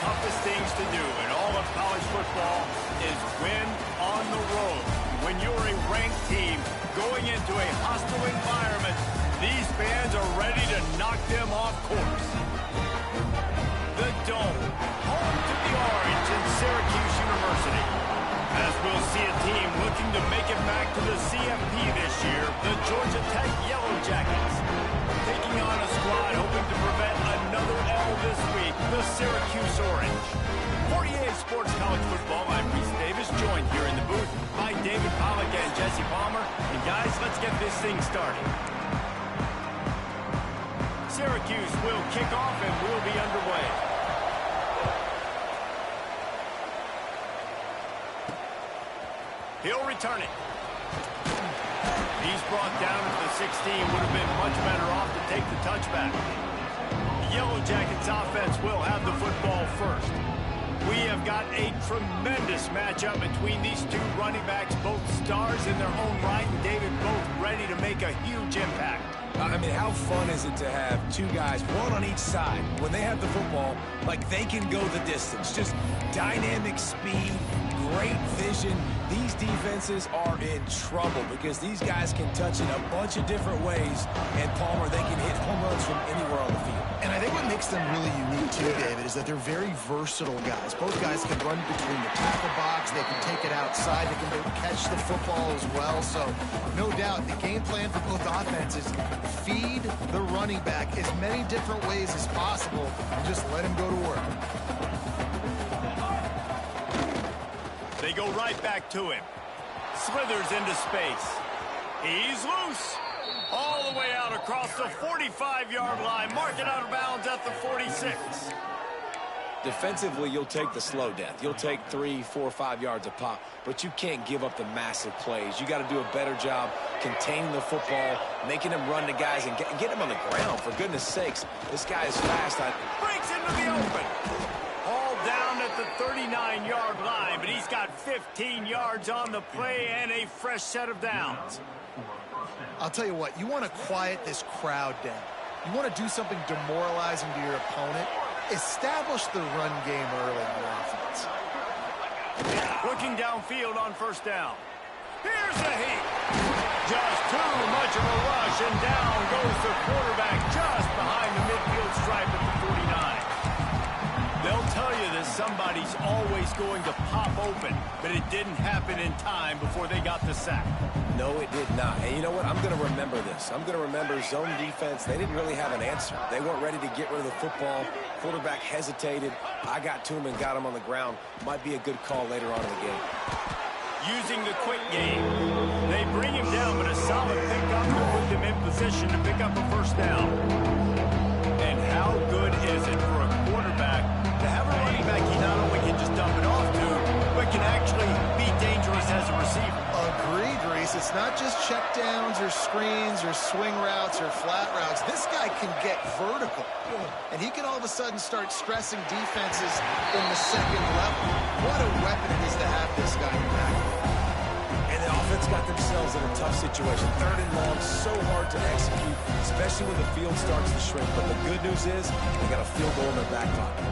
toughest things to do in all of college football is win on the road. When you're a ranked team going into a hostile environment, these fans are ready to knock them off course. The Dome, home to the Orange in Syracuse University. As we'll see a team looking to make it back to the CFP this year, the Georgia Tech Yellow Jackets. Taking on a squad hoping to prevent another L this week, the Syracuse Orange. 48 Sports College Football, I'm Reese Davis, joined here in the booth by David Pollack and Jesse Palmer. And guys, let's get this thing started. Syracuse will kick off and we'll be underway. He'll return it. He's brought down to the 16. Would have been much better off to take the touchback. The Yellow Jackets offense will have the football first. We have got a tremendous matchup between these two running backs, both stars in their own right, and David, both ready to make a huge impact. I mean, how fun is it to have two guys, one on each side, when they have the football, like they can go the distance. Just dynamic speed, great vision. These defenses are in trouble because these guys can touch in a bunch of different ways, and Palmer, they can hit home runs from anywhere on the field. And I think what makes them really unique, too, David, is that they're very versatile guys. Both guys can run between the tackle box. They can take it outside. They can catch the football as well. So, no doubt, the game plan for both offenses, feed the running back as many different ways as possible and just let him go to work. They go right back to him. Slithers into space. He's loose. All the way out across the 45-yard line. Mark it out of bounds at the 46. Defensively, you'll take the slow death. You'll take 3, 4, 5 yards a pop, but you can't give up the massive plays. You got to do a better job containing the football, making them run to guys, and get them on the ground. For goodness sakes, this guy is fast. Breaks into the open. All down at the 39-yard line, but he's got 15 yards on the play and a fresh set of downs. I'll tell you what, you want to quiet this crowd down. You want to do something demoralizing to your opponent. Establish the run game early on offense. Looking downfield on first down. Here's the heat. Just too much of a rush, and down goes the quarterback just behind the midfield stripe at the 49. They'll tell you that somebody's always going to pop open, but it didn't happen in time before they got the sack. No, it did not. And you know what? I'm going to remember this. I'm going to remember zone defense. They didn't really have an answer. They weren't ready to get rid of the football. Quarterback hesitated. I got to him and got him on the ground. Might be a good call later on in the game. Using the quick game. They bring him down, but a solid pickup to put them in position to pick up a first down. And how good is it for a quarterback to have a running back he not only can just dump it off to, but can actually be dangerous as a receiver? Agreed, Reese. It's not just checkdowns or screens or swing routes or flat routes. This guy can get vertical, and he can all of a sudden start stressing defenses in the second level. What a weapon it is to have this guy in the back. And the offense got themselves in a tough situation. Third and long, so hard to execute, especially when the field starts to shrink. But the good news is they got a field goal in their back pocket.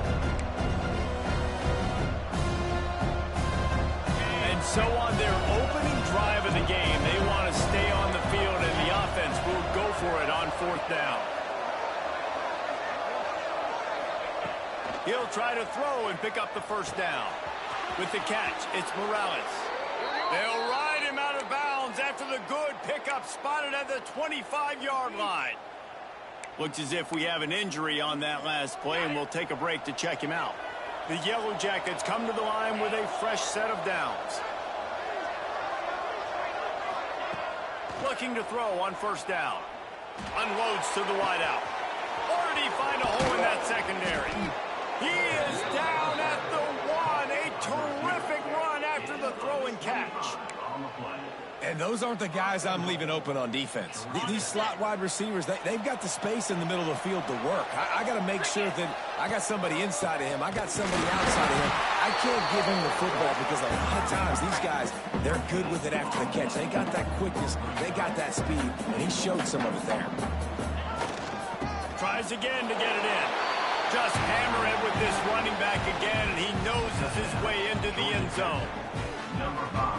So on their opening drive of the game, they want to stay on the field, and the offense will go for it on fourth down. He'll try to throw and pick up the first down. With the catch, it's Morales. They'll ride him out of bounds after the good pickup spotted at the 25-yard line. Looks as if we have an injury on that last play, and we'll take a break to check him out. The Yellow Jackets come to the line with a fresh set of downs. Looking to throw on first down. Unloads to the wideout. Or did he find a hole in that secondary? He is down at the 1. A terrific run after the throw and catch. And those aren't the guys I'm leaving open on defense. These slot wide receivers, they've got the space in the middle of the field to work. I got to make sure that I got somebody inside of him. I got somebody outside of him. I can't give him the football because a lot of times these guys, they're good with it after the catch. They got that quickness. They got that speed. And he showed some of it there. Tries again to get it in. Just hammer it with this running back again, and he noses his way into the end zone.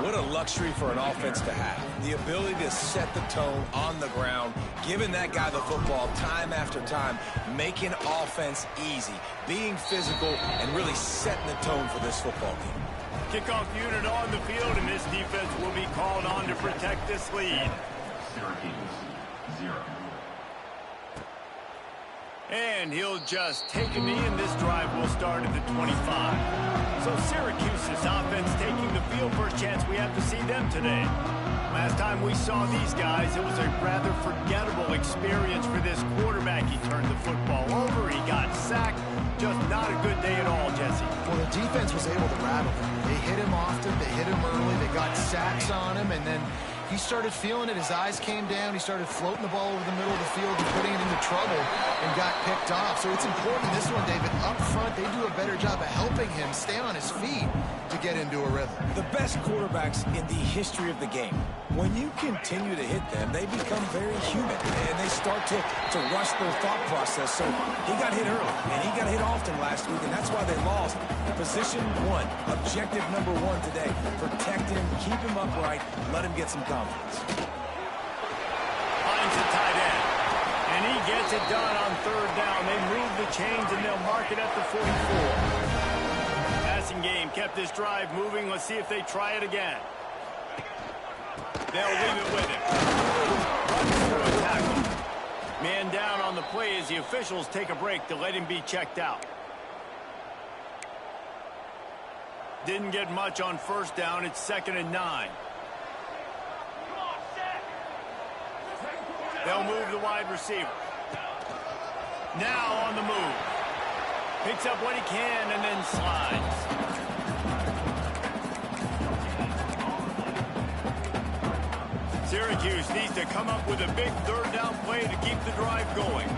What a luxury for an offense to have. The ability to set the tone on the ground, giving that guy the football time after time, making offense easy, being physical, and really setting the tone for this football team. Kickoff unit on the field, and this defense will be called on to protect this lead. Syracuse, 0. And he'll just take a knee, and this drive will start at the 25. So Syracuse's offense taking the field. First chance we have to see them today. Last time we saw these guys, it was a rather forgettable experience for this quarterback. He turned the football over, he got sacked. Just not a good day at all, Jesse. Well, the defense was able to rattle him. They hit him often, they hit him early, they got sacks on him, and then he started feeling it. His eyes came down. He started floating the ball over the middle of the field and putting it into trouble and got picked off. So it's important this one, David. Up front, they do a better job of helping him stay on his feet to get into a rhythm. The best quarterbacks in the history of the game, when you continue to hit them, they become very human, and they start to rush their thought process. So he got hit early, and he got hit often last week, and that's why they lost. Position one, objective number one today. Protect him, keep him upright, let him get some confidence. Finds a tight end, and he gets it done on third down. They move the chains, and they'll mark it at the 44. Passing game kept this drive moving. Let's see if they try it again. They'll leave it with him. Runs through a tackle. Man down on the play as the officials take a break to let him be checked out. Didn't get much on first down. It's 2nd and 9. They'll move the wide receiver. Now on the move. Picks up what he can and then slides. Syracuse needs to come up with a big third down play to keep the drive going.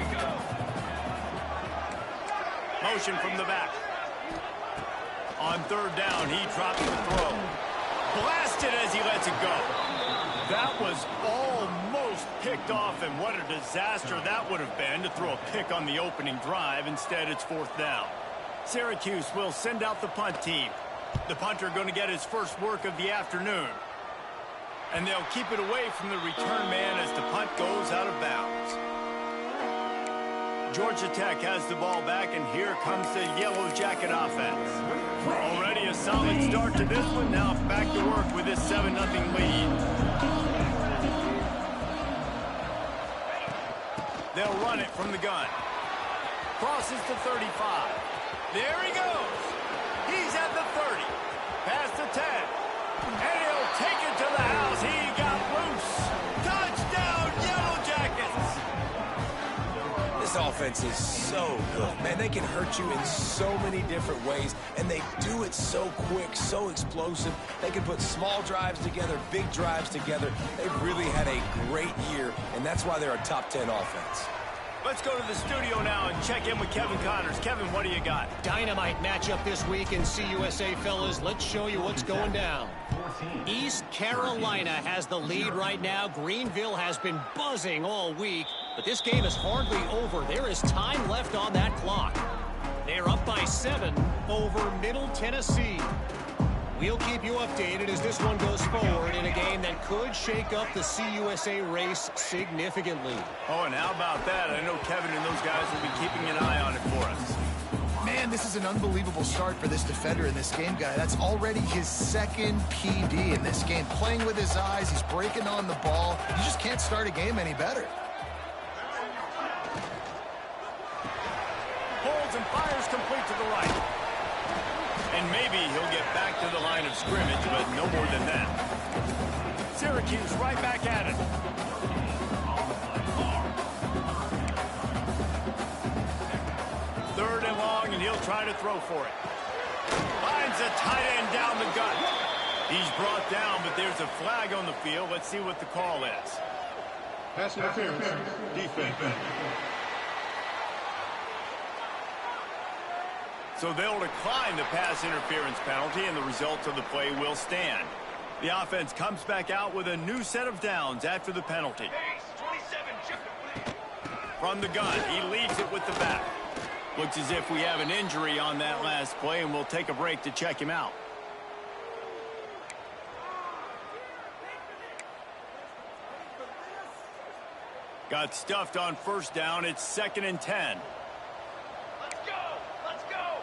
Motion from the back. On third down, he drops the throw. Blasted as he lets it go. That was almost picked off, and what a disaster that would have been to throw a pick on the opening drive. Instead, it's 4th down. Syracuse will send out the punt team. The punter going to get his first work of the afternoon. And they'll keep it away from the return man as the punt goes out of bounds. Georgia Tech has the ball back, and here comes the Yellow Jacket offense. Already a solid start to this one. Now back to work with this 7-0 lead. They'll run it from the gun. Crosses to 35. There he goes. He's at the 30. Past the 10. And he'll take it to the house. He got loose. Touchdown, Yellow Jackets. This offense is so good. Man, they can hurt you in so many different ways, and they do it so quick, so explosive. They can put small drives together, big drives together. They've really had a great year, and that's why they're a top 10 offense. Let's go to the studio now and check in with Kevin Connors. Kevin, what do you got? Dynamite matchup this week in CUSA, fellas. Let's show you what's going down. East Carolina has the lead right now. Greenville has been buzzing all week, but this game is hardly over. There is time left on that clock. They're up by 7 over Middle Tennessee. We'll keep you updated as this one goes forward in a game that could shake up the CUSA race significantly. Oh, and how about that? I know Kevin and those guys will be keeping an eye on it for us. Man, this is an unbelievable start for this defender in this game, guy. That's already his 2nd PD in this game. Playing with his eyes, he's breaking on the ball. You just can't start a game any better. Holds and fires complete to the right. And maybe he'll get back to the line of scrimmage, but no more than that. Syracuse right back at it. Third and long, and he'll try to throw for it. Finds a tight end down the gut. He's brought down, but there's a flag on the field. Let's see what the call is. Pass interference. Defense. So they'll decline the pass interference penalty, and the results of the play will stand. The offense comes back out with a new set of downs after the penalty. From the gun, he leaves it with the back. Looks as if we have an injury on that last play, and we'll take a break to check him out. Got stuffed on first down. It's 2nd and 10. Let's go! Let's go!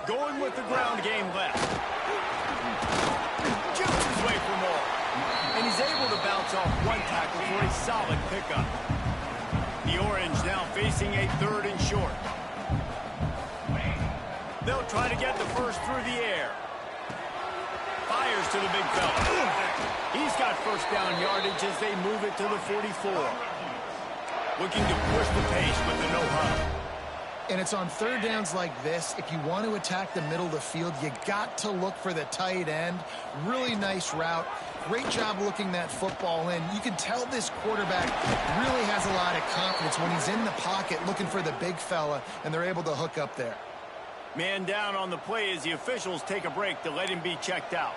Going with the ground game left. Jukes his way for more. And he's able to bounce off one tackle for a solid pickup. The Orange now facing a 3rd and short. They'll try to get the first through the air. Fires to the big fella. He's got first down yardage as they move it to the 44. Looking to push the pace with the no-huddle. And it's on 3rd downs like this. If you want to attack the middle of the field, you got to look for the tight end. Really nice route. Great job looking that football in. You can tell this quarterback really has a lot of confidence when he's in the pocket looking for the big fella, and they're able to hook up there. Man down on the play as the officials take a break to let him be checked out.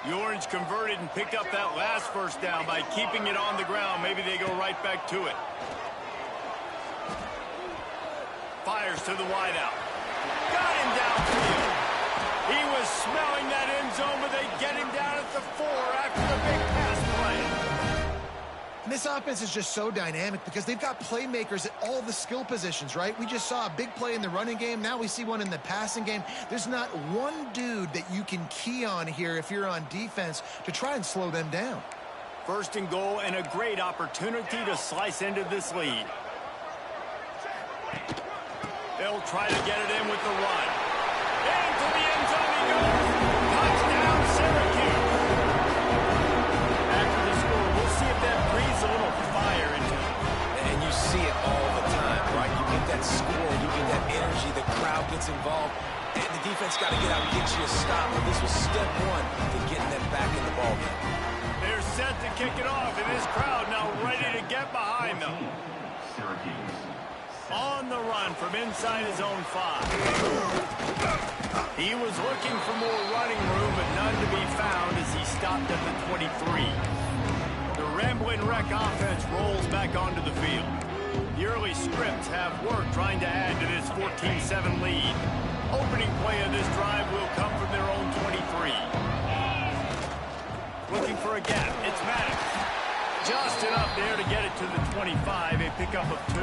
The Orange converted and picked up that last first down by keeping it on the ground. Maybe they go right back to it. Fires to the wideout. Got him downfield. He was smelling that end zone, but they get him down at the 4 after the big pass play. And this offense is just so dynamic because they've got playmakers at all the skill positions, right? We just saw a big play in the running game. Now we see one in the passing game. There's not one dude that you can key on here if you're on defense to try and slow them down. 1st and goal and a great opportunity to slice into this lead. They'll try to get it in with the run. Into the end zone he goes. Touchdown, Syracuse. After the score, we'll see if that breathes a little fire into him. And you see it all the time, right? You get that score, you get that energy, the crowd gets involved, and the defense got to get out and get you a stop. But this was step 1 to getting them back in the ballgame. They're set to kick it off, and this crowd now ready to get behind them. Syracuse. On the run from inside his own 5. He was looking for more running room, but none to be found as he stopped at the 23. The Rambling Wreck offense rolls back onto the field. The early scripts have worked trying to add to this 14-7 lead. Opening play of this drive will come from their own 23. Looking for a gap. It's Maddox. Just enough there to get it to the 25, a pickup of 2.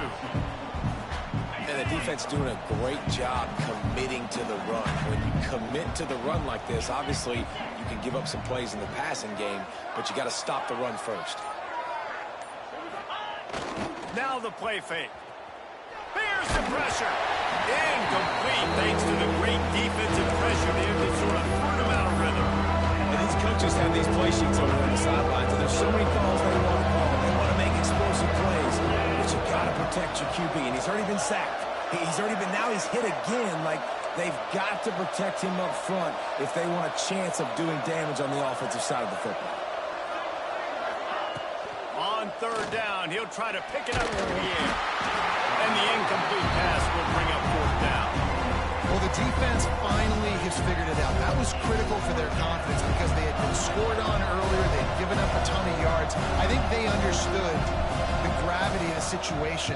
And the defense doing a great job committing to the run. When you commit to the run like this, obviously you can give up some plays in the passing game, but you got to stop the run first. Now the play fake. Bears the pressure. Incomplete thanks to the great defensive pressure there that sort of threw them out of rhythm. And these coaches have these play sheets over on the sidelines, and there's so many calls they want to call. They want to make explosive plays, but you got to protect your QB, and he's already been sacked. He's already been, now he's hit again. Like, they've got to protect him up front if they want a chance of doing damage on the offensive side of the football. On 3rd down, he'll try to pick it up through the air. And the incomplete pass will bring up 4th down. Well, the defense finally has figured it out. That was critical for their confidence because they had been scored on earlier. They'd given up a ton of yards. I think they understood the gravity of the situation.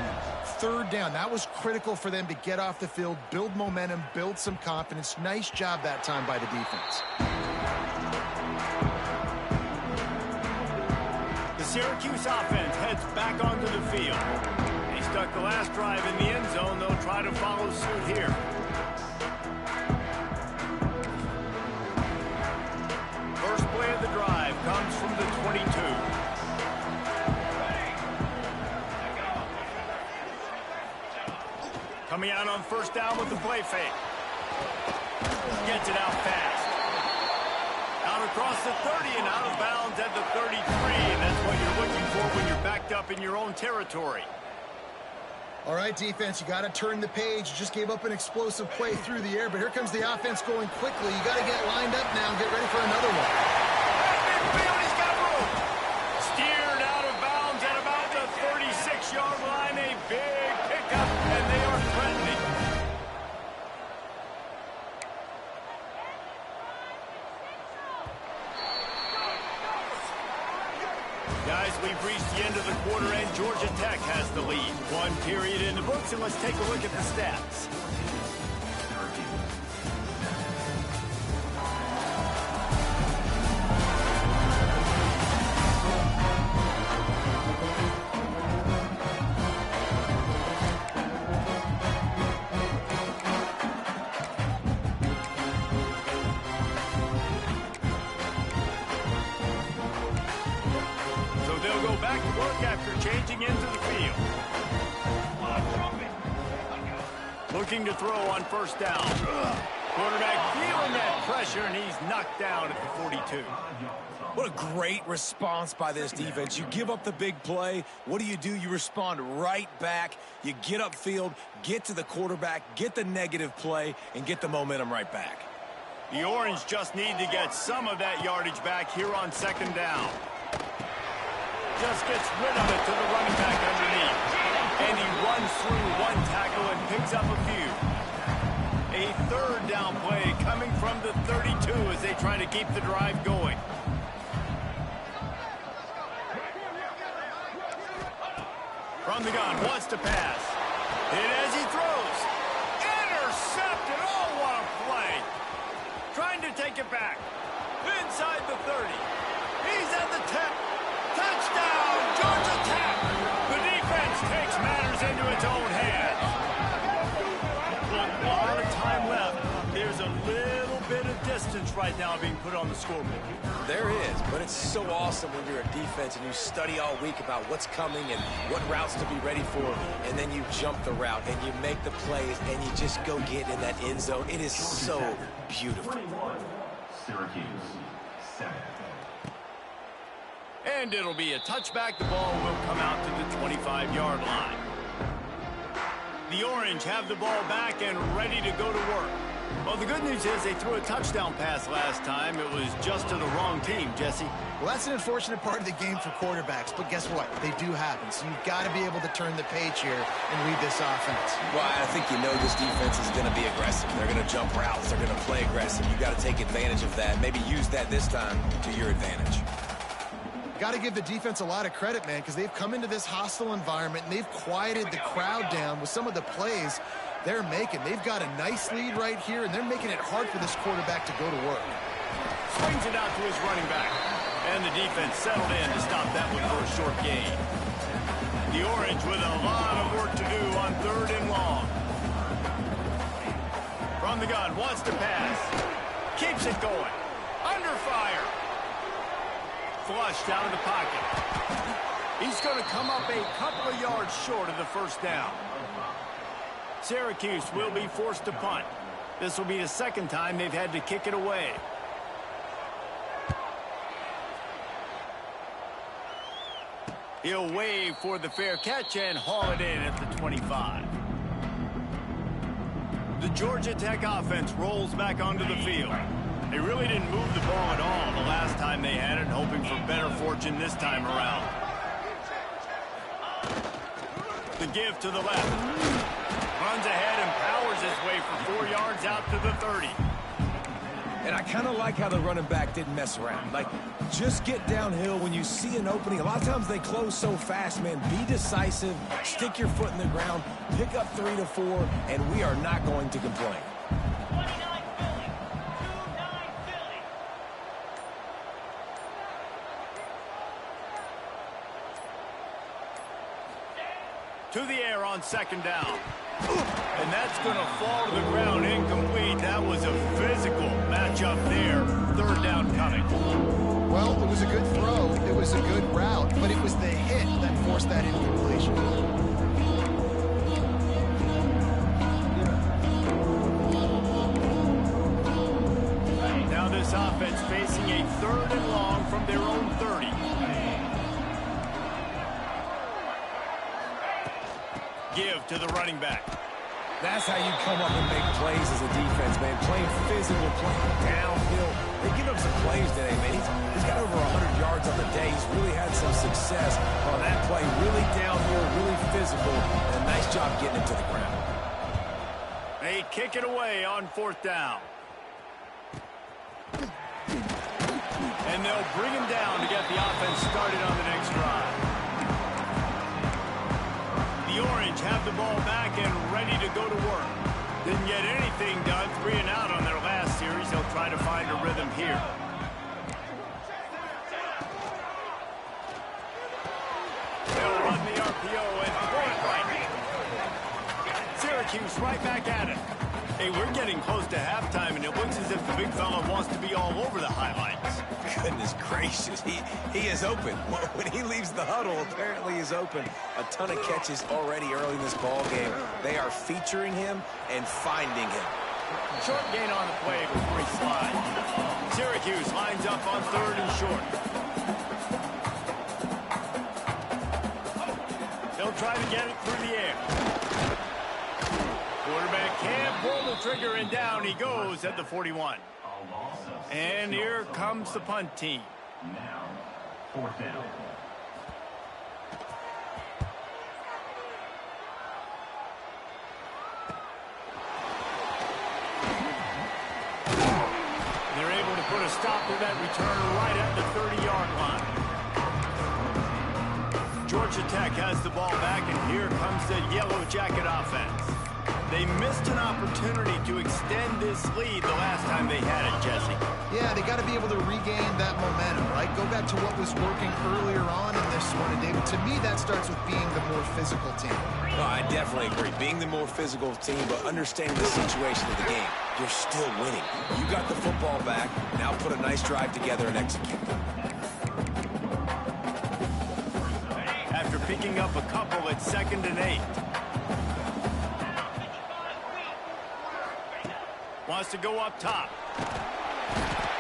3rd down, that was critical for them to get off the field, build momentum, build some confidence. Nice job that time by the defense. The Syracuse offense heads back onto the field. They stuck the last drive in the end zone. They'll try to follow suit here. First play of the drive comes from the 22. Coming out on 1st down with the play fake. Gets it out fast. Out across the 30 and out of bounds at the 33. And that's what you're looking for when you're backed up in your own territory. All right, defense, you got to turn the page. You just gave up an explosive play through the air, but here comes the offense going quickly. You got to get lined up now and get ready for another one. Midfield, he's got room. Steered out of bounds at about the 36-yard line. A big pickup, and they are threatening. Guys, we've reached the end of the quarter, and Georgia Tech has the lead. One period in the books, and let's take a look at the stats. They'll go back to work after changing into the field. Looking to throw on first down. Quarterback feeling that pressure, and he's knocked down at the 42. What a great response by this defense. You give up the big play. What do? You respond right back. You get upfield, get to the quarterback, get the negative play, and get the momentum right back. The Orange just need to get some of that yardage back here on second down. Just gets rid of it to the running back underneath. And he runs through one tackle and picks up a few. A third down play coming from the 32 as they try to keep the drive going. From the gun, wants to pass. Hit as he throws. Intercepted. Oh, what a play. Trying to take it back. Inside the 30. He's at the 10. Touchdown, Georgia Tech! The defense takes matters into its own hands. A lot of time left. There's a little bit of distance right now being put on the scoreboard. There is, but it's so awesome when you're a defense and you study all week about what's coming and what routes to be ready for, and then you jump the route and you make the plays and you just go get in that end zone. It is so beautiful. Syracuse, 7. And it'll be a touchback. The ball will come out to the 25-yard line. The Orange have the ball back and ready to go to work. Well, the good news is they threw a touchdown pass last time. It was just to the wrong team, Jesse. Well, that's an unfortunate part of the game for quarterbacks, but guess what? They do happen, so you've got to be able to turn the page here and lead this offense. Well, I think you know this defense is going to be aggressive. They're going to jump routes. They're going to play aggressive. You've got to take advantage of that. Maybe use that this time to your advantage. Got to give the defense a lot of credit, man, because they've come into this hostile environment, and they've quieted the crowd down with some of the plays they're making. They've got a nice lead right here, and they're making it hard for this quarterback to go to work. Swings it out to his running back. And the defense settled in to stop that one for a short gain. The Orange with a lot of work to do on third and long. From the gun, wants to pass. Keeps it going. Under fire. Flushed out of the pocket. He's going to come up a couple of yards short of the first down. Syracuse will be forced to punt. This will be the second time they've had to kick it away. He'll wave for the fair catch and haul it in at the 25. The Georgia Tech offense rolls back onto the field. They really didn't move the ball at all the last time they had it, hoping for better fortune this time around. The give to the left. Runs ahead and powers his way for 4 yards out to the 30. And I kind of like how the running back didn't mess around. Like, just get downhill when you see an opening. A lot of times they close so fast, man. Be decisive, stick your foot in the ground, pick up 3 to 4, and we are not going to complain. To the air on second down. And that's going to fall to the ground incomplete. That was a physical matchup there. Third down coming. Well, it was a good throw. It was a good route, but it was the hit that forced that incompletion. Now this offense facing a third and long from their own 30. Give to the running back. That's how you come up and make plays as a defense, man. Playing physical, playing downhill. They give up some plays today, man. He's got over 100 yards on the day. He's really had some success on that play. Really downhill, really physical, and a nice job getting it to the ground. They kick it away on fourth down. And they'll bring him down to get the offense started on the next drive. the Orange have the ball back and ready to go to work. Didn't get anything done, 3 and out on their last series. They'll try to find a rhythm here. They'll run the RPO and throw it right. Syracuse right back at it. Hey, we're getting close to halftime, and it looks as if the big fella wants to be all over the highlights. Goodness gracious, he is open. When he leaves the huddle, apparently he's open. A ton of catches already early in this ball game. They are featuring him and finding him. Short gain on the play before he slides. Syracuse lines up on 3rd and short. They'll try to get it through the air. Quarterback can't pull the trigger, and down he goes at the 41. And here comes the punt team. Now, 4th down. They're able to put a stop to that return right at the 30-yard line. Georgia Tech has the ball back, and here comes the Yellow Jacket offense. They missed an opportunity to extend this lead the last time they had it, Jesse. Yeah, they got to be able to regain that momentum, right? Go back to what was working earlier on in this one. And David, to me, that starts with being the more physical team. No, I definitely agree. Being the more physical team, but understanding the situation of the game. You're still winning. You got the football back. Now put a nice drive together and execute. After picking up a couple at 2nd and 8. Wants to go up top.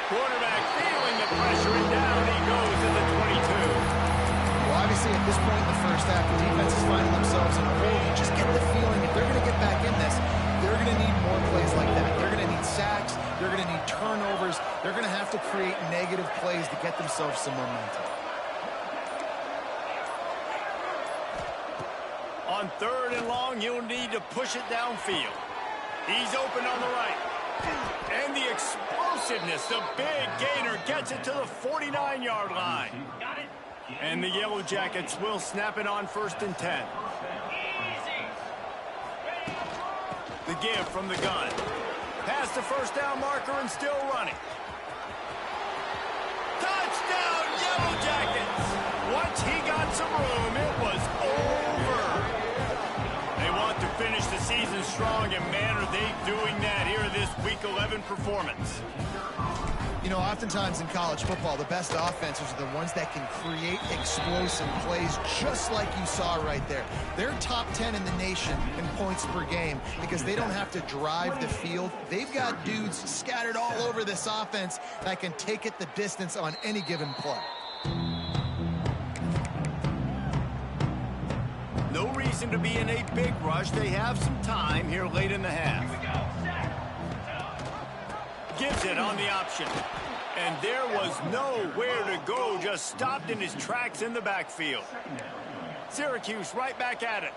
Quarterback feeling the pressure, and down he goes at the 22. Well, obviously, at this point in the first half, the defense is finding themselves in a hole. You just get the feeling if they're going to get back in this, they're going to need more plays like that. They're going to need sacks. They're going to need turnovers. They're going to have to create negative plays to get themselves some momentum. On 3rd and long, you'll need to push it downfield. He's open on the right. And the explosiveness, the big gainer gets it to the 49-yard line. And the Yellow Jackets will snap it on 1st and 10. The give from the gun. Past the first down marker and still running. Touchdown, Yellow Jackets! Once he got some room, it was over. They want to finish the season strong, and man, are they doing that here this Week 11 performance. You know, oftentimes in college football, the best offenses are the ones that can create explosive plays, just like you saw right there. They're top 10 in the nation in points per game because they don't have to drive the field. They've got dudes scattered all over this offense that can take it the distance on any given play. No reason to be in a big rush. They have some time here late in the half. Gives it on the option. And there was nowhere to go. Just stopped in his tracks in the backfield. Syracuse right back at it.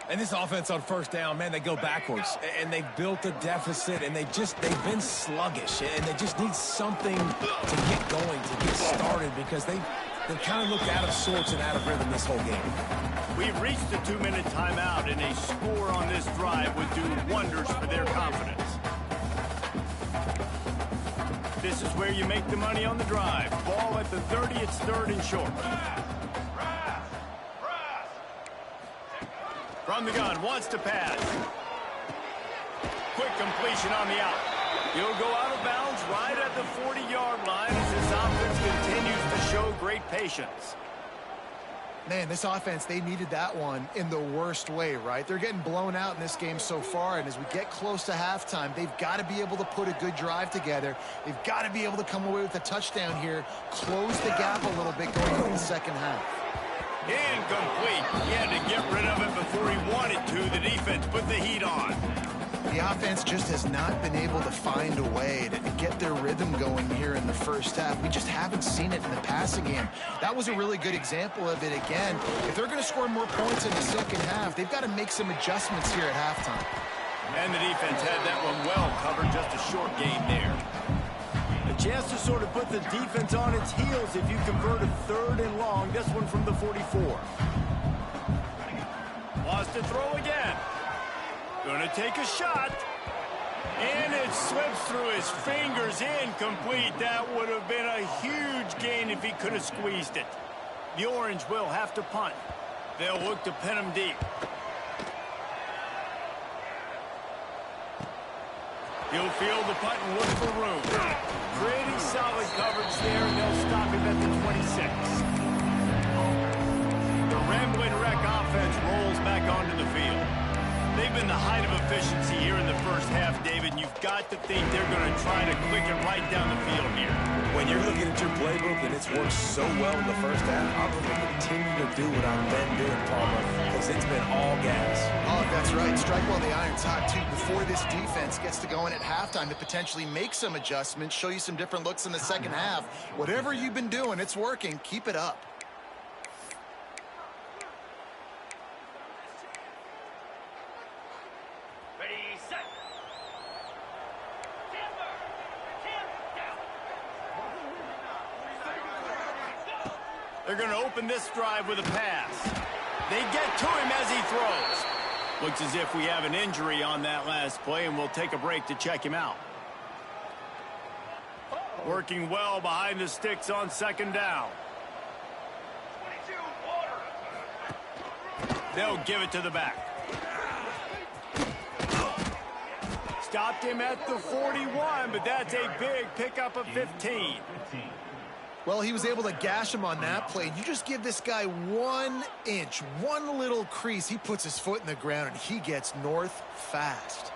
And this offense on 1st down, man, they go backwards. And they've built a deficit, and they've been sluggish. And they just need something to get going, to get started, because they've kind of looked out of sorts and out of rhythm this whole game. We've reached the 2-minute timeout, and a score on this drive would do wonders for their confidence. This is where you make the money on the drive. Ball at the 30, it's 3rd and short. From the gun, wants to pass. Quick completion on the out. He'll go out of bounds right at the 40-yard line as this offense continues to show great patience. Man, this offense, they needed that one in the worst way, right? They're getting blown out in this game so far, and as we get close to halftime, they've got to be able to put a good drive together. They've got to be able to come away with a touchdown here, close the gap a little bit going into the second half. Incomplete. He had to get rid of it before he wanted to. The defense put the heat on. The offense just has not been able to find a way to get their rhythm going here in the first half. We just haven't seen it in the passing game. That was a really good example of it again. If they're going to score more points in the second half, they've got to make some adjustments here at halftime. And the defense had that one well covered. Just a short gain there. A chance to sort of put the defense on its heels if you convert a 3rd and long. This one from the 44. Lost to throw again. Gonna take a shot. And it slips through his fingers, incomplete. That would have been a huge gain if he could have squeezed it. The Orange will have to punt. They'll look to pin him deep. He'll field the punt and look for room. Creating solid coverage there, and they'll stop him at the 26. The rambling wreck offense rolls back onto the field. They've been the height of efficiency here in the first half, David, and you've got to think they're going to try to click it right down the field here. When you're looking at your playbook and it's worked so well in the first half, I'm going to continue to do what I've been doing, Palmer, because it's been all gas. Oh, that's right. Strike while the iron's hot, too, before this defense gets to go in at halftime to potentially make some adjustments, show you some different looks in the second half. Whatever you've been doing, it's working. Keep it up. Ready, set. They're going to open this drive with a pass. They get to him as he throws. Looks as if we have an injury on that last play, and we'll take a break to check him out. Working well behind the sticks on second down. 22, order. They'll give it to the back. Stopped him at the 41, but that's a big pickup of 15. Well, he was able to gash him on that play. You just give this guy 1 inch, one little crease. He puts his foot in the ground, and he gets north fast.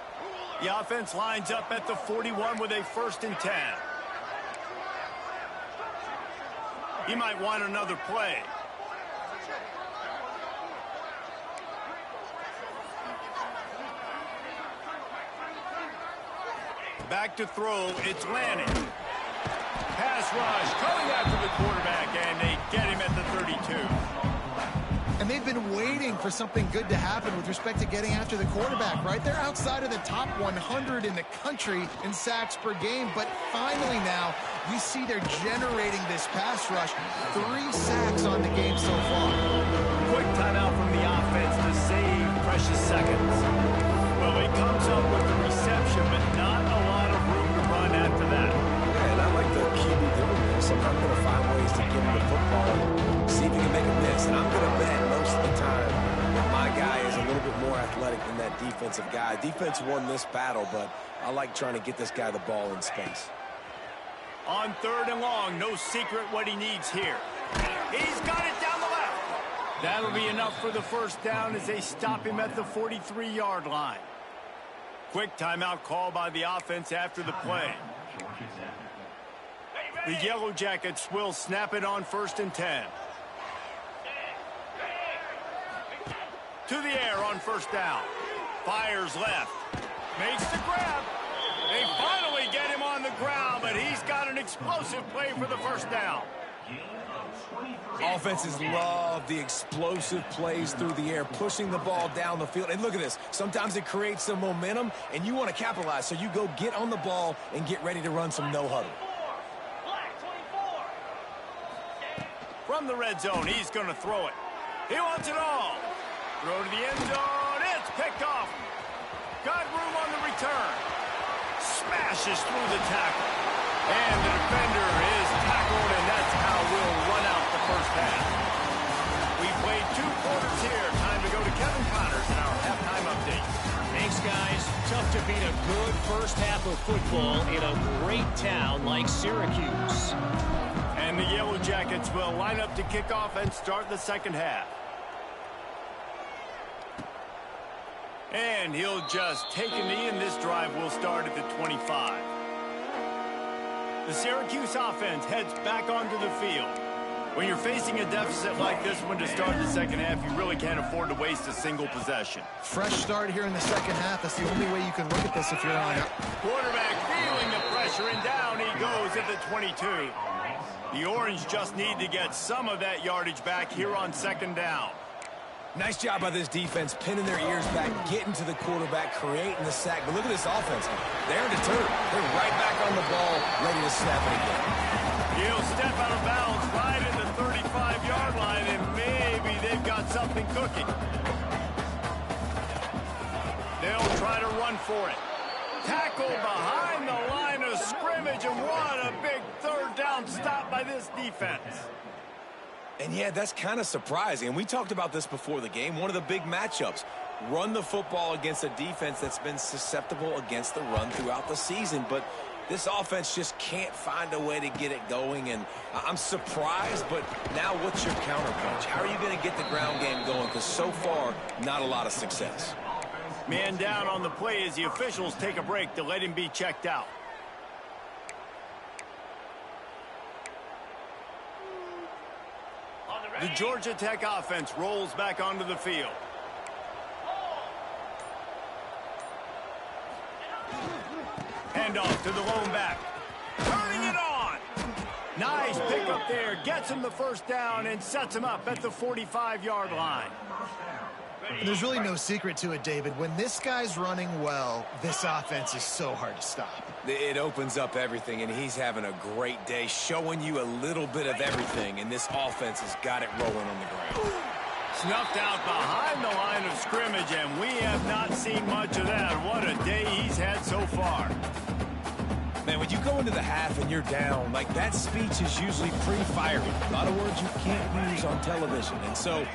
The offense lines up at the 41 with a 1st and 10. He might want another play. Back to throw, it's Lanning. Pass rush, coming after the quarterback, and they get him at the 32. And they've been waiting for something good to happen with respect to getting after the quarterback, right? They're outside of the top 100 in the country in sacks per game, but finally now we see they're generating this pass rush. 3 sacks on the game so far. Quick timeout from the offense to save precious seconds. Well, he comes up with the reception, but not a lot of room to run after that. And I like the QB doing this. I'm going to find ways to get him the football and see if he can make a miss. And I'm going to bet most of the time that my guy is a little bit more athletic than that defensive guy. Defense won this battle, but I like trying to get this guy the ball in space. On 3rd and long, no secret what he needs here. He's got it down the left. That'll be enough for the 1st down as they stop him at the 43-yard line. Quick timeout call by the offense after the play. The Yellow Jackets will snap it on 1st and 10. To the air on 1st down. Fires left. Makes the grab. They finally get him on the ground, but he's got an explosive play for the 1st down. Offenses love the explosive plays through the air, pushing the ball down the field. And look at this. Sometimes it creates some momentum, and you want to capitalize. So you go get on the ball and get ready to run some no-huddle. From the red zone, he's going to throw it. He wants it all. Throw to the end zone. It's picked off. Got room on the return. Smashes through the tackle. And the defender is tackled, and that's how we'll run out the 1st half. We played 2 quarters here. Time to go to Kevin Connors in our halftime update. Thanks, guys. Tough to beat a good first half of football in a great town like Syracuse. And the Yellow Jackets will line up to kick off and start the 2nd half. And he'll just take a knee, and this drive will start at the 25. The Syracuse offense heads back onto the field. When you're facing a deficit like this one to start the 2nd half, you really can't afford to waste a single possession. Fresh start here in the 2nd half. That's the only way you can look at this if you're on it. Quarterback feeling the pressure, and down he goes at the 22. The Orange just need to get some of that yardage back here on 2nd down. Nice job by this defense, pinning their ears back, getting to the quarterback, creating the sack. But look at this offense. They're deterred. They're right back on the ball, ready to snap it again. He'll step out of bounds right at the 35-yard line, and maybe they've got something cooking. They'll try to run for it. Tackle behind the line of scrimmage, and what a big third down stop by this defense. And yeah, that's kind of surprising. And we talked about this before the game. One of the big matchups. Run the football against a defense that's been susceptible against the run throughout the season. But this offense just can't find a way to get it going. And I'm surprised, but now what's your counterpunch? How are you going to get the ground game going? Because so far, not a lot of success. Man down on the play as the officials take a break to let him be checked out. The Georgia Tech offense rolls back onto the field. Handoff to the lone back. Turning it on. Nice pickup there. Gets him the first down and sets him up at the 45-yard line. There's really no secret to it, David. When this guy's running well, this offense is so hard to stop. It opens up everything, and he's having a great day, showing you a little bit of everything, and this offense has got it rolling on the ground. Snuffed out behind the line of scrimmage, and we have not seen much of that. What a day he's had so far. Man, when you go into the half and you're down, like that speech is usually pretty fiery. A lot of words you can't use on television. And so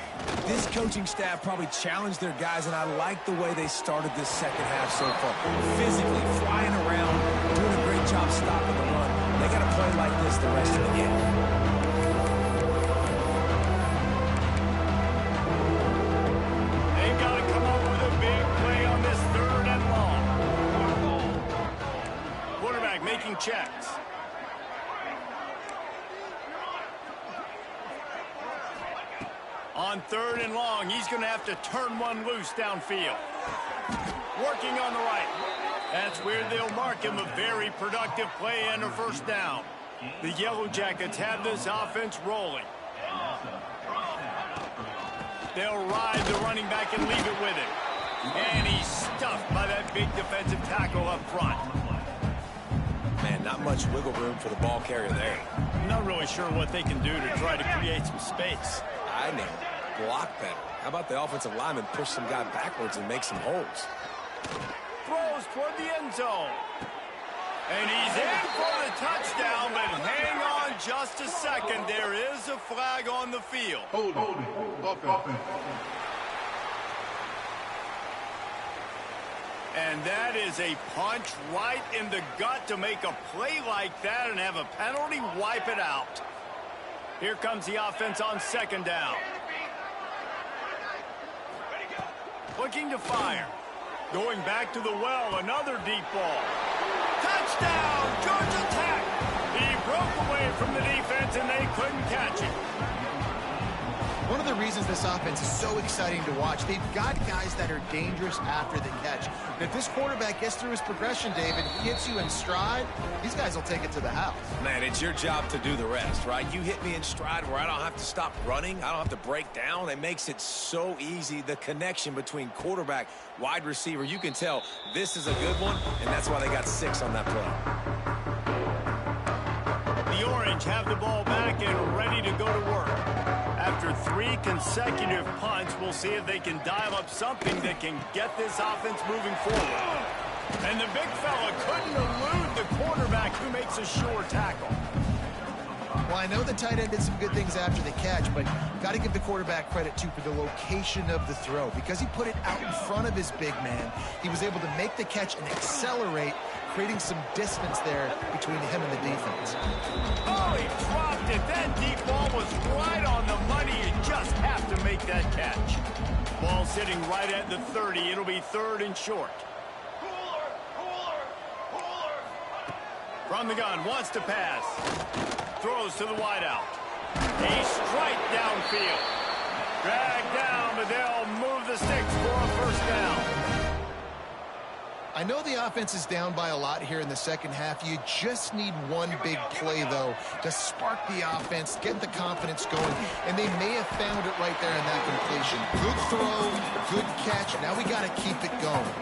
this coaching staff probably challenged their guys, and I like the way they started this second half so far. Physically, flying around, doing a great job stopping the run. They got to play like this the rest of the game. They've got to come up with a big play on this third and long. Quarterback making checks. On third and long, he's going to have to turn one loose downfield. Working on the right. That's where they'll mark him a very productive play and a first down. The Yellow Jackets have this offense rolling. They'll ride the running back and leave it with him. And he's stuffed by that big defensive tackle up front. Man, not much wiggle room for the ball carrier there. I'm not really sure what they can do to try to create some space. I know. Block better. How about the offensive lineman push some guy backwards and make some holes? Throws toward the end zone. And he's in for the touchdown, but hang on just a second. There is a flag on the field. Hold it. And that is a punch right in the gut to make a play like that and have a penalty wipe it out. Here comes the offense on second down. Looking to fire. Going back to the well, another deep ball. Touchdown, Georgia Tech! He broke away from the defense and they couldn't catch it. One of the reasons this offense is so exciting to watch, they've got guys that are dangerous after the catch. And if this quarterback gets through his progression, David, he hits you in stride, these guys will take it to the house. Man, it's your job to do the rest, right? You hit me in stride where I don't have to stop running. I don't have to break down. It makes it so easy. The connection between quarterback, wide receiver, you can tell this is a good one, and that's why they got 6 on that play. The Orange have the ball back and ready to go to work. After 3 consecutive punts, we'll see if they can dial up something that can get this offense moving forward. And the big fella couldn't elude the quarterback who makes a sure tackle. Well, I know the tight end did some good things after the catch, but got to give the quarterback credit, too, for the location of the throw. Because he put it out in front of his big man, he was able to make the catch and accelerate, creating some distance there between him and the defense. Oh, he dropped it. That deep ball was right on the money. You just have to make that catch. Ball sitting right at the 30. It'll be third and short. From the gun, wants to pass. Throws to the wideout. He strike downfield. Dragged down, but they'll move the sticks for a first down. I know the offense is down by a lot here in the second half. You just need one big play, though, to spark the offense, get the confidence going, and they may have found it right there in that completion. Good throw, good catch. Now we got to keep it going.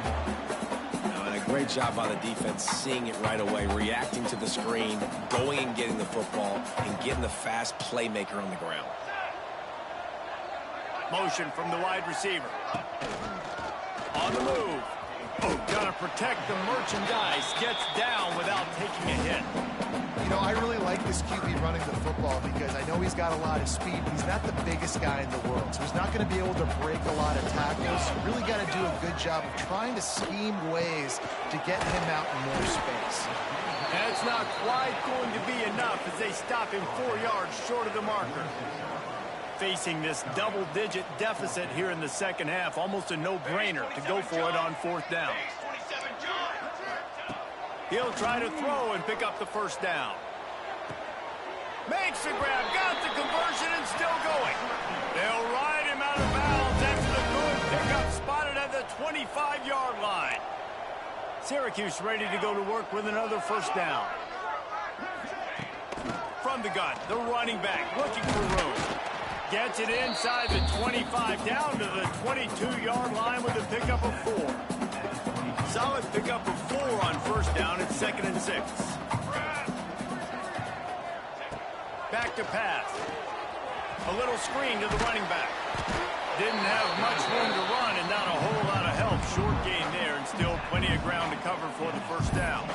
And a great job by the defense, seeing it right away, reacting to the screen, going and getting the football, and getting the fast playmaker on the ground. Motion from the wide receiver. On the move. got to protect the merchandise. Gets down without taking a hit. You know, I really like this QB running the football because I know he's got a lot of speed, but he's not the biggest guy in the world. So he's not going to be able to break a lot of tackles. You really got to do a good job of trying to scheme ways to get him out in more space. And it's not quite going to be enough as they stop him 4 yards short of the marker. Facing this double-digit deficit here in the second half, almost a no-brainer to go for it on 4th down. He'll try to throw and pick up the first down. Makes the grab, got the conversion, and still going. They'll ride him out of bounds after the good pickup spotted at the 25-yard line. Syracuse ready to go to work with another first down. From the gun, the running back looking for room. Gets it inside the 25, down to the 22-yard line with a pickup of 4. Solid pickup of 4 on first down at 2nd and 6. Back to pass. A little screen to the running back. Didn't have much room to run and not a whole lot of help. Short gain there and still plenty of ground to cover for the first down.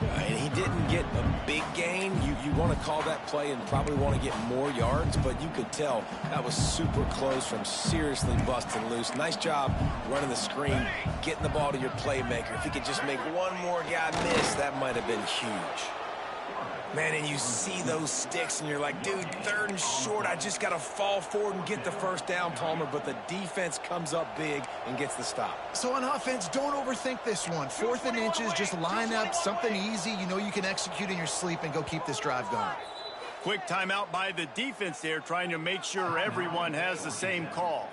And he didn't get a big gain. You want to call that play and probably want to get more yards, but you could tell that was super close from seriously busting loose. Nice job running the screen, getting the ball to your playmaker. If he could just make one more guy miss, that might have been huge. Man, and you see those sticks, and you're like, dude, 3rd and short. I just got to fall forward and get the first down, Palmer. But the defense comes up big and gets the stop. So on offense, don't overthink this one. 4th and inches, just line up something easy. You know you can execute in your sleep and go keep this drive going. Quick timeout by the defense there, trying to make sure everyone has the same call.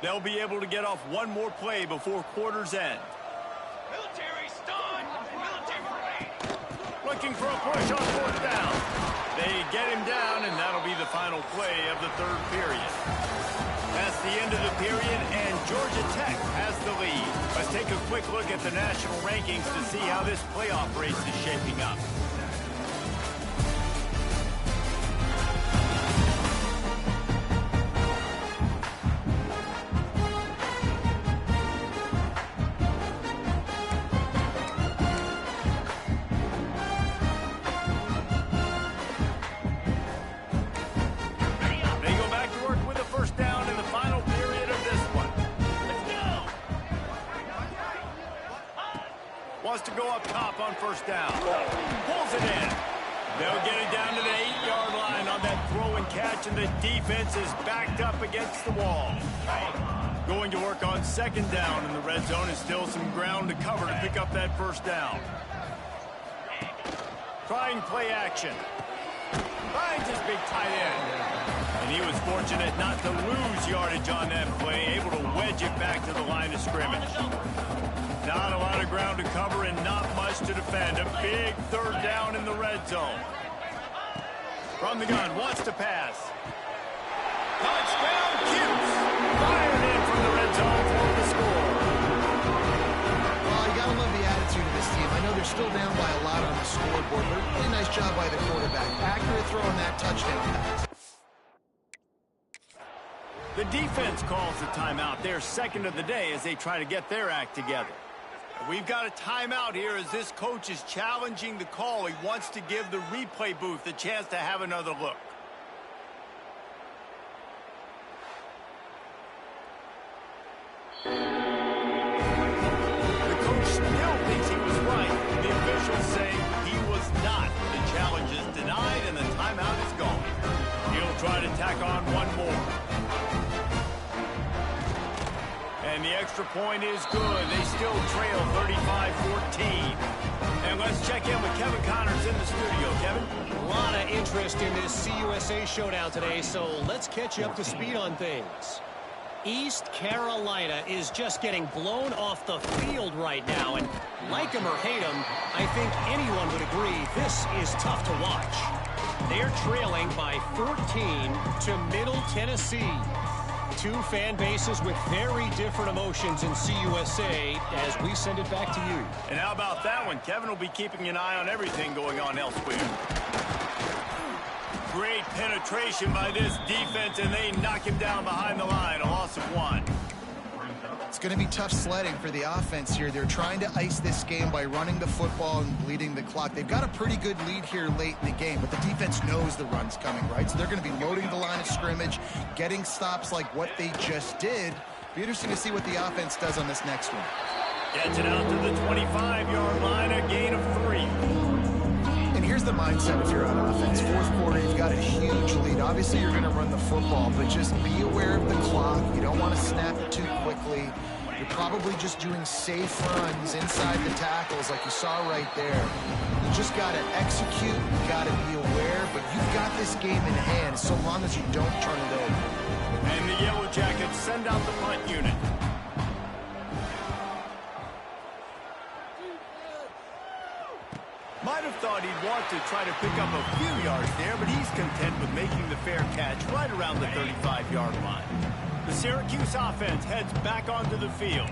They'll be able to get off one more play before quarter's end. Military stun! Military! Looking for a push on 4th down. They get him down, and that'll be the final play of the 3rd period. That's the end of the period, and Georgia Tech has the lead. Let's take a quick look at the national rankings to see how this playoff race is shaping up. Wants to go up top on first down. Pulls it in. They'll get it down to the 8-yard line on that throw and catch, and the defense is backed up against the wall. Going to work on 2nd down in the red zone, and still some ground to cover to pick up that first down. Trying play action. Finds his big tight end. And he was fortunate not to lose yardage on that play, able to wedge it back to the line of scrimmage. Not a lot of ground to cover and not much to defend. A big 3rd down in the red zone. From the gun, wants to pass. Touchdown, Cuse! Fired in from the red zone for the score. Well, you got to love the attitude of this team. I know they're still down by a lot on the scoreboard, but a really nice job by the quarterback. Accurate throw on that touchdown pass. The defense calls the timeout. They're 2nd of the day as they try to get their act together. We've got a timeout here as this coach is challenging the call. He wants to give the replay booth a chance to have another look. The coach still thinks he was right. The officials say he was not. The challenge is denied and the timeout is gone. He'll try to tack on one more. And the extra point is good. They still trail 35-14. And let's check in with Kevin Connors in the studio. Kevin? A lot of interest in this CUSA showdown today, so let's catch you up to speed on things. East Carolina is just getting blown off the field right now, and like him or hate him, I think anyone would agree this is tough to watch. They're trailing by 14 to Middle Tennessee. Two fan bases with very different emotions in CUSA as we send it back to you. And how about that one? Kevin will be keeping an eye on everything going on elsewhere. Great penetration by this defense, and they knock him down behind the line. A loss of 1. It's going to be tough sledding for the offense here. They're trying to ice this game by running the football and bleeding the clock. They've got a pretty good lead here late in the game, but the defense knows the run's coming, right? So they're going to be loading the line of scrimmage, getting stops like what they just did. Be interesting to see what the offense does on this next one. Gets it out to the 25-yard line, a gain of 3. And here's the mindset if you're on offense. Fourth quarter, you've got a huge lead. Obviously, you're going to run the football, but just be aware of the clock. You don't want to snap it too quickly. You're probably just doing safe runs inside the tackles like you saw right there. You just got to execute. You got to be aware, but you've got this game in hand so long as you don't turn it over. And the Yellow Jackets send out the punt unit. Might have thought he'd want to try to pick up a few yards there, but he's content with making the fair catch right around the 35-yard line. The Syracuse offense heads back onto the field.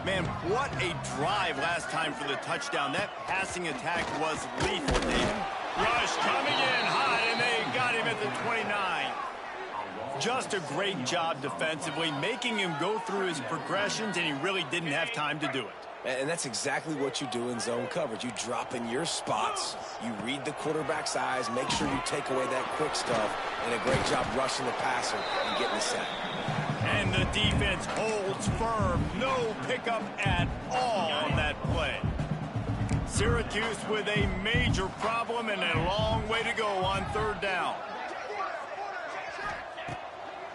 Man, what a drive last time for the touchdown. That passing attack was lethal, David. Rush coming in hot, and they got him at the 29. Just a great job defensively, making him go through his progressions, and he really didn't have time to do it. And that's exactly what you do in zone coverage. You drop in your spots, you read the quarterback's eyes, make sure you take away that quick stuff, and a great job rushing the passer and getting the sack. And the defense holds firm. No pickup at all on that play. Syracuse with a major problem and a long way to go on 3rd down.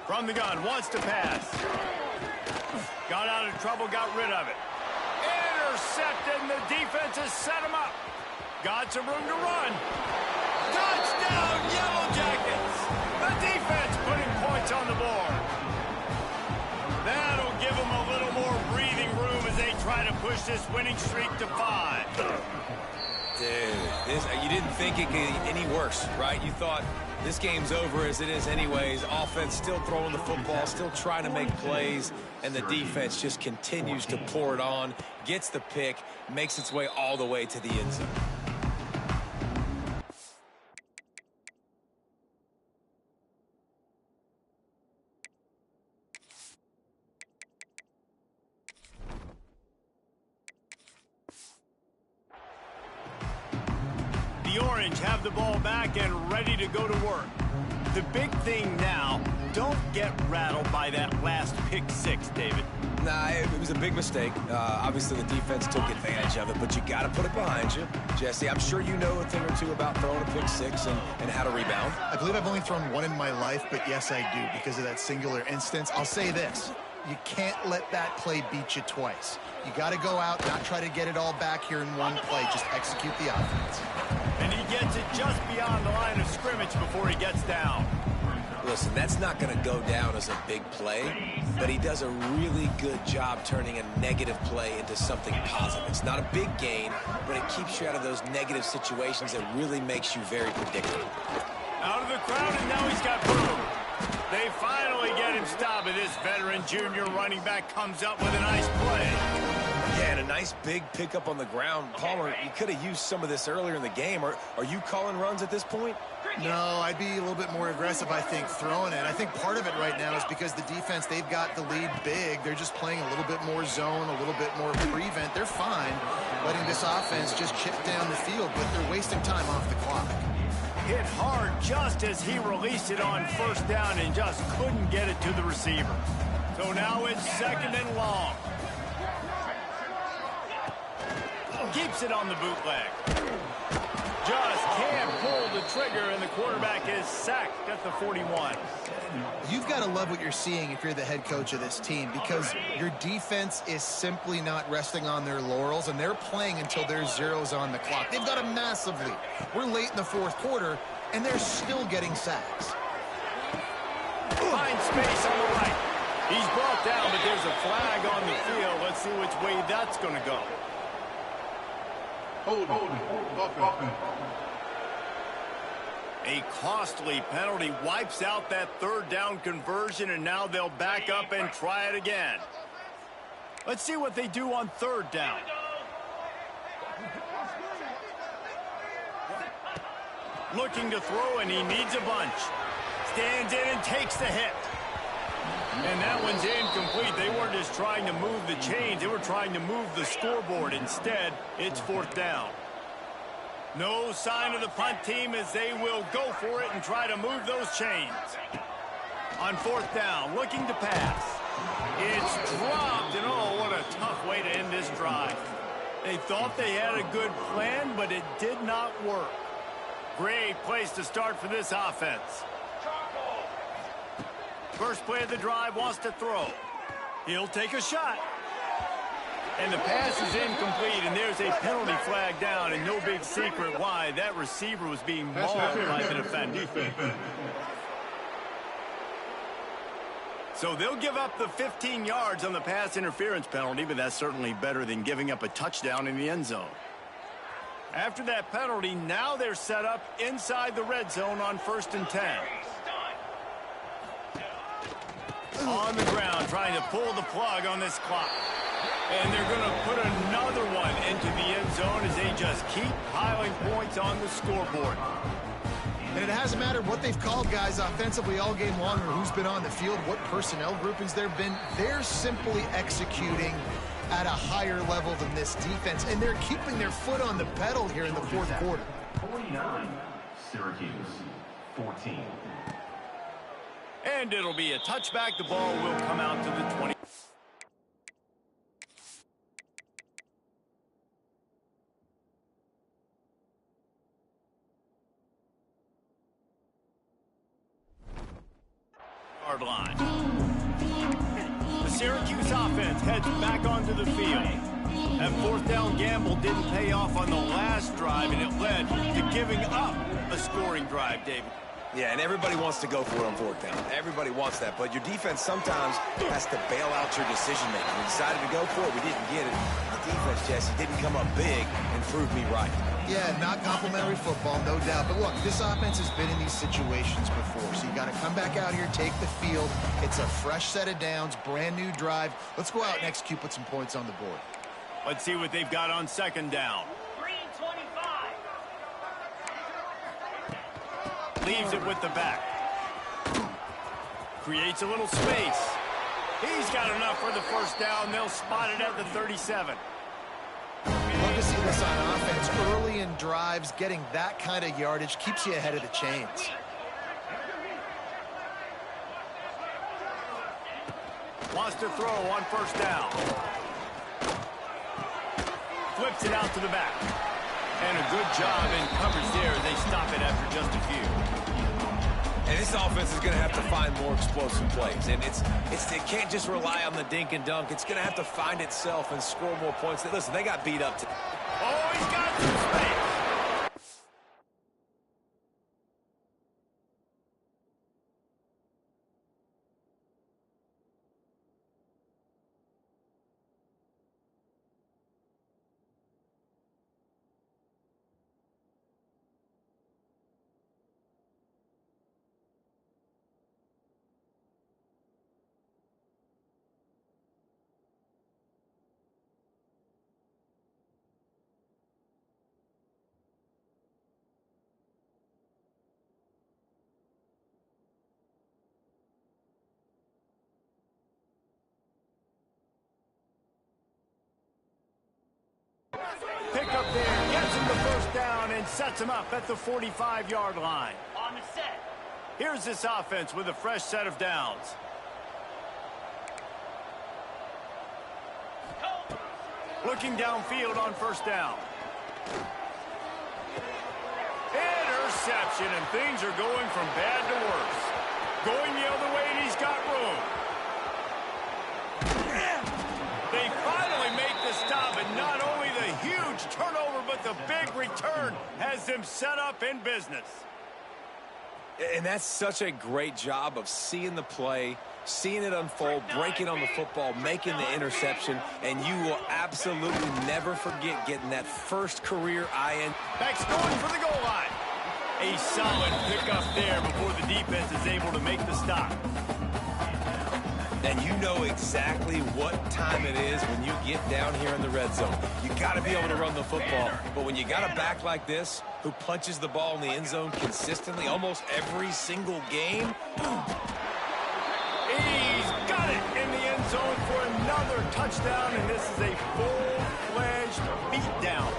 From the gun, wants to pass. Got out of trouble, got rid of it. Intercepted, and the defense has set him up. Got some room to run. Touchdown, Yellow Jackets. The defense putting points on the board. That'll give them a little more breathing room as they try to push this winning streak to 5. Dude, you didn't think it could get any worse, right? You thought this game's over as it is anyways. Offense still throwing the football, still trying to make plays, and the defense just continues to pour it on, gets the pick, makes its way all the way to the end zone. The Orange have the ball back and ready to go to work. The big thing now, don't get rattled by that last pick 6, David. Nah, it was a big mistake. Obviously, the defense took advantage of it, but you got to put it behind you. Jesse, I'm sure you know a thing or two about throwing a pick 6 and how to rebound. I believe I've only thrown one in my life, but yes, I do because of that singular instance. I'll say this. You can't let that play beat you twice. You got to go out, not try to get it all back here in one play. Just execute the offense. And he gets it just beyond the line of scrimmage before he gets down. Listen, that's not going to go down as a big play, but he does a really good job turning a negative play into something positive. It's not a big gain, but it keeps you out of those negative situations that really makes you very predictable. Out of the crowd, and now he's got room. They finally get him stopped, and this veteran junior running back comes up with a nice play. Yeah, and a nice big pickup on the ground. Palmer, you could have used some of this earlier in the game. Are you calling runs at this point? No, I'd be a little bit more aggressive, I think, throwing it. I think part of it right now is because the defense, they've got the lead big. They're just playing a little bit more zone, a little bit more prevent. They're fine letting this offense just chip down the field, but they're wasting time off the clock. Hit hard just as he released it on 1st down and just couldn't get it to the receiver. So now it's 2nd and long. Keeps it on the bootleg. Just can't pull the trigger, and the quarterback is sacked at the 41. You've got to love what you're seeing if you're the head coach of this team, because your defense is simply not resting on their laurels, and they're playing until there's zeros on the clock. They've got a massive lead. We're late in the 4th quarter, and they're still getting sacks. Finds space on the right. He's brought down, but there's a flag on the field. Let's see which way that's going to go. A costly penalty wipes out that third down conversion, and now they'll back up and try it again. Let's see what they do on third down. Looking to throw, and he needs a bunch. Stands in and takes the hit. And that one's incomplete. They weren't just trying to move the chains. They were trying to move the scoreboard. Instead, it's fourth down. No sign of the punt team as they will go for it and try to move those chains. On fourth down, looking to pass. It's dropped, and oh, what a tough way to end this drive. They thought they had a good plan, but it did not work. Great place to start for this offense. First play of the drive, wants to throw. He'll take a shot. And the pass is incomplete, and there's a penalty flag down, and no big secret why. That receiver was being mauled by the defender. So they'll give up the 15 yards on the pass interference penalty, but that's certainly better than giving up a touchdown in the end zone. After that penalty, now they're set up inside the red zone on 1st and 10. On the ground, trying to pull the plug on this clock. And they're going to put another one into the end zone as they just keep piling points on the scoreboard. And it hasn't mattered what they've called guys offensively all game long or who's been on the field, what personnel groupings there have been. They're simply executing at a higher level than this defense, and they're keeping their foot on the pedal here in the fourth quarter. 49, Syracuse, 14. And it'll be a touchback. The ball will come out to the 20. Yard line. The Syracuse offense heads back onto the field. That fourth down gamble didn't pay off on the last drive, and it led to giving up a scoring drive, David. Yeah, and everybody wants to go for it on fourth down. Everybody wants that, but your defense sometimes has to bail out your decision-making. We decided to go for it. We didn't get it. The defense, Jesse, didn't come up big and prove me right. Yeah, not complimentary football, no doubt. But look, this offense has been in these situations before, so you got to come back out here, take the field. It's a fresh set of downs, brand new drive. Let's go out and execute, put some points on the board. Let's see what they've got on second down. Leaves it with the back. Creates a little space. He's got enough for the first down. They'll spot it at the 37. Love to see this on offense. Early in drives, getting that kind of yardage keeps you ahead of the chains. Wants to throw on first down. Flips it out to the back. And a good job in coverage there. They stop it after just a few. And this offense is going to have to find more explosive plays. And it can't just rely on the dink and dunk. It's going to have to find itself and score more points. Listen, they got beat up today. Oh, he's got some space. Pick up there, gets him the first down, and sets him up at the 45-yard line. On the set. Here's this offense with a fresh set of downs. Looking downfield on first down. Interception, and things are going from bad to worse. Going the other way, and he's got room. They finally make the stop, and not only the huge turnover, but the big return has them set up in business. And that's such a great job of seeing the play, seeing it unfold, breaking on the football, making the interception, and you will absolutely never forget getting that first career IN. Beck's going for the goal line. A solid pickup there before the defense is able to make the stop. And you know exactly what time it is when you get down here in the red zone. You got to be able to run the football. But when you got a back like this who punches the ball in the end zone consistently almost every single game, He's got it in the end zone for another touchdown, and this is a full-fledged beatdown.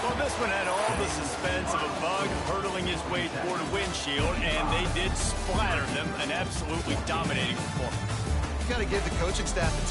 Well, this one had all the suspense of a bug hurtling his way toward a windshield, and they did splatter them. An absolutely dominating performance. You got to give the coaching staff a ton